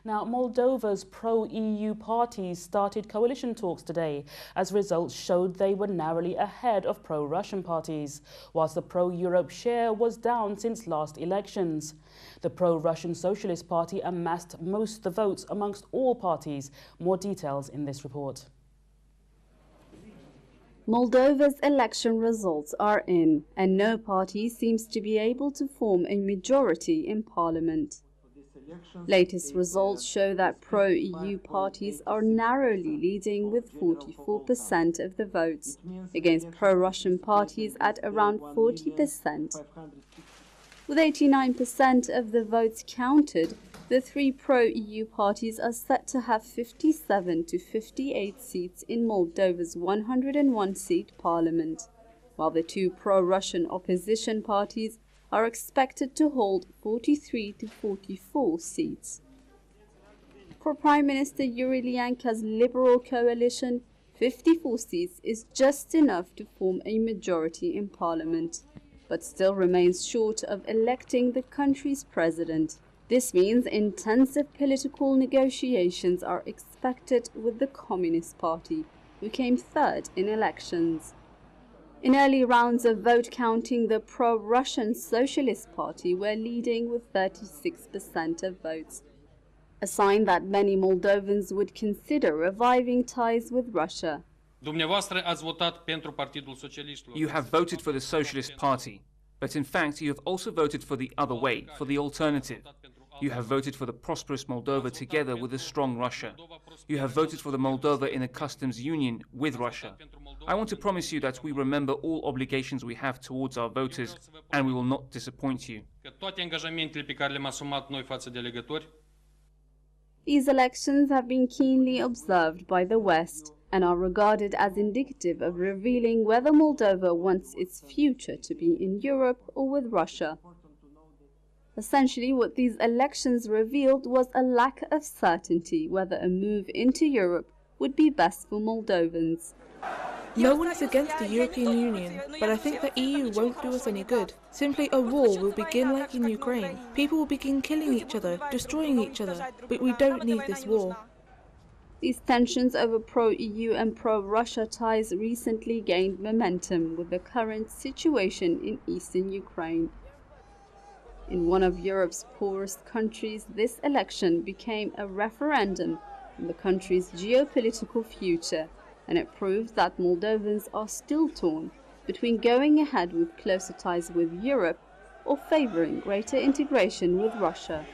Now, Moldova's pro-EU parties started coalition talks today, as results showed they were narrowly ahead of pro-Russian parties, whilst the pro-Europe share was down since last elections. The pro-Russian Socialist Party amassed most of the votes amongst all parties. More details in this report. Moldova's election results are in, and no party seems to be able to form a majority in parliament. Latest results show that pro-EU parties are narrowly leading with 44% of the votes, against pro-Russian parties at around 40%. With 89% of the votes counted, the three pro-EU parties are set to have 57 to 58 seats in Moldova's 101-seat parliament, while the two pro-Russian opposition parties are expected to hold 43 to 44 seats. For Prime Minister Yuri Lyanka's Liberal coalition, 54 seats is just enough to form a majority in parliament, but still remains short of electing the country's president. This means intensive political negotiations are expected with the Communist Party, who came third in elections. In early rounds of vote counting, the pro-Russian Socialist Party were leading with 36% of votes, a sign that many Moldovans would consider reviving ties with Russia. You have voted for the Socialist Party, but in fact you have also voted for the other way, for the alternative. You have voted for the prosperous Moldova together with a strong Russia. You have voted for the Moldova in a customs union with Russia. I want to promise you that we remember all obligations we have towards our voters, and we will not disappoint you. These elections have been keenly observed by the West and are regarded as indicative of revealing whether Moldova wants its future to be in Europe or with Russia. Essentially, what these elections revealed was a lack of certainty whether a move into Europe would be best for Moldovans. No one is against the European Union, but I think the EU won't do us any good. Simply a war will begin like in Ukraine. People will begin killing each other, destroying each other, but we don't need this war. These tensions over pro-EU and pro-Russia ties recently gained momentum with the current situation in eastern Ukraine. In one of Europe's poorest countries, this election became a referendum on the country's geopolitical future, and it proved that Moldovans are still torn between going ahead with closer ties with Europe or favoring greater integration with Russia.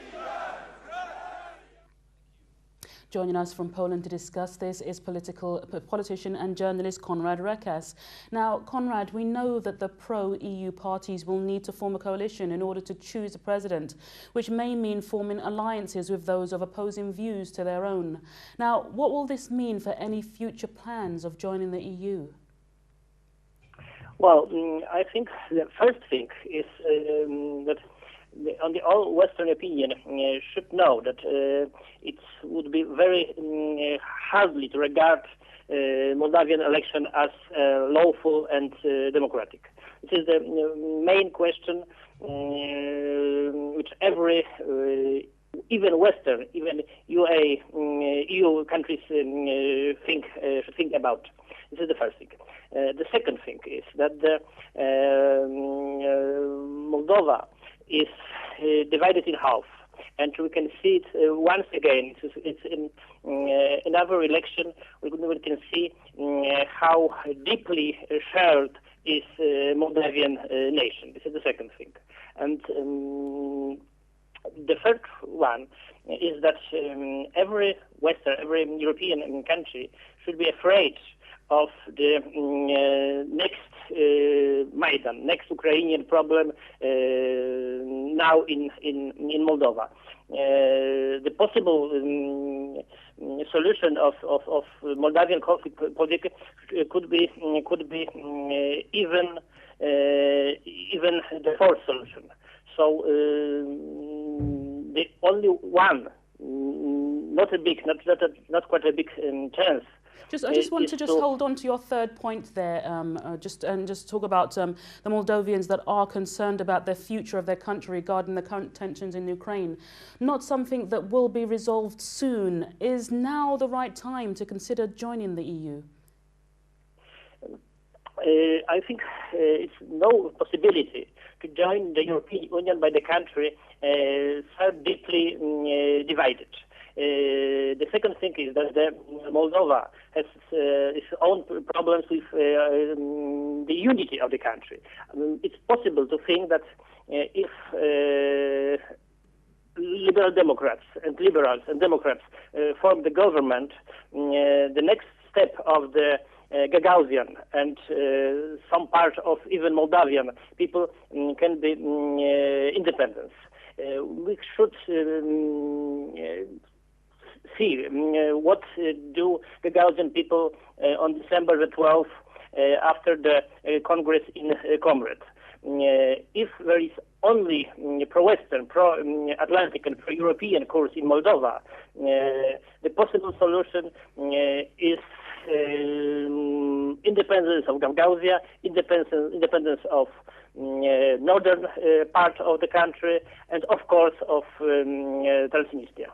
Joining us from Poland to discuss this is politician and journalist KONRAD REKAS. Now, KONRAD, we know that the pro-EU parties will need to form a coalition in order to choose a president, which may mean forming alliances with those of opposing views to their own. Now, what will this mean for any future plans of joining the EU? Well, I think the first thing is that on the all Western opinion should know that it would be very hardly to regard Moldavian election as lawful and democratic. This is the main question which every, even Western, even EU countries should think about. This is the first thing. The second thing is that Moldova is divided in half, and we can see it once again. It's in another election. We can see how deeply shared is Moldavian nation. This is the second thing, and the third one is that every Western, every European country should be afraid of the next Maidan, next Ukrainian problem now in Moldova. The possible solution of Moldavian conflict could be even the fourth solution. So the only one, not quite a big chance I just want to hold on to your third point there, just talk about the Moldovians that are concerned about the future of their country regarding the current tensions in Ukraine. Not something that will be resolved soon. Is now the right time to consider joining the EU? I think it's no possibility to join the European Union by the country so deeply divided. The second thing is that Moldova has its own problems with the unity of the country. It's possible to think that if liberals and Democrats form the government, the next step of the Gagauzien and some part of even Moldavian people can be independence. We should see what do Gagauzien people on December the 12th after the Congress in KONRAD. If there is only pro-Western, pro-Atlantic and pro-European course in Moldova, the possible solution is independence of Gagauzia, independence of northern part of the country, and of course of Transnistria.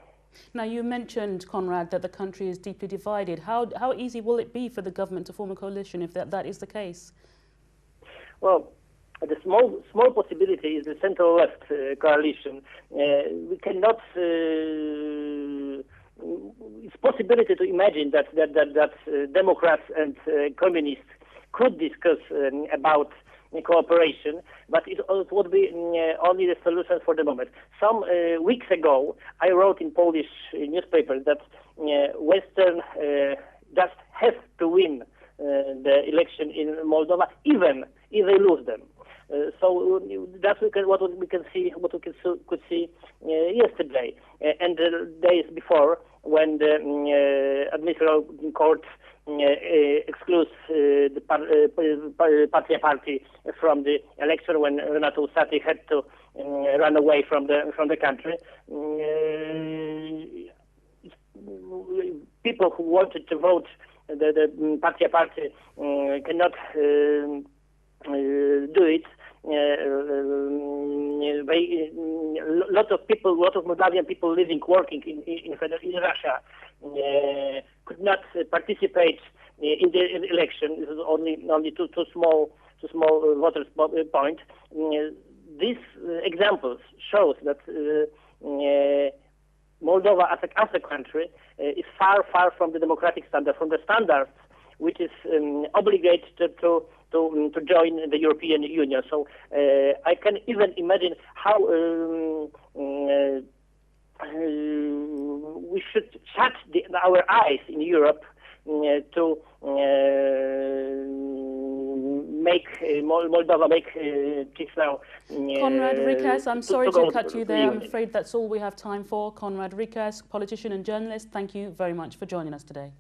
Now, you mentioned, Konrad, that the country is deeply divided. How easy will it be for the government to form a coalition if that is the case? Well, the small possibility is the central-left coalition. We cannot. It's possibility to imagine that Democrats and communists could discuss about cooperation, but it would be only the solution for the moment. Some weeks ago, I wrote in Polish newspapers that Western just have to win the election in Moldova, even if they lose them. So that's what we could see yesterday and the days before, when the administrative court excludes the Patria Party from the election, when Renato Usati had to run away from the country. People who wanted to vote the Patria Party cannot do it. A lot of Moldavian people living, working in Russia could not participate in the election. This is only two small voters point. These examples shows that Moldova as a country is far from the democratic standard, from the standards which is obligated to join the European Union. So I can even imagine how we should shut our eyes in Europe to make Moldova make peace now. Konrad REKAS, I'm sorry to cut you there. I'm afraid that's all we have time for. Konrad REKAS, politician and journalist, thank you very much for joining us today.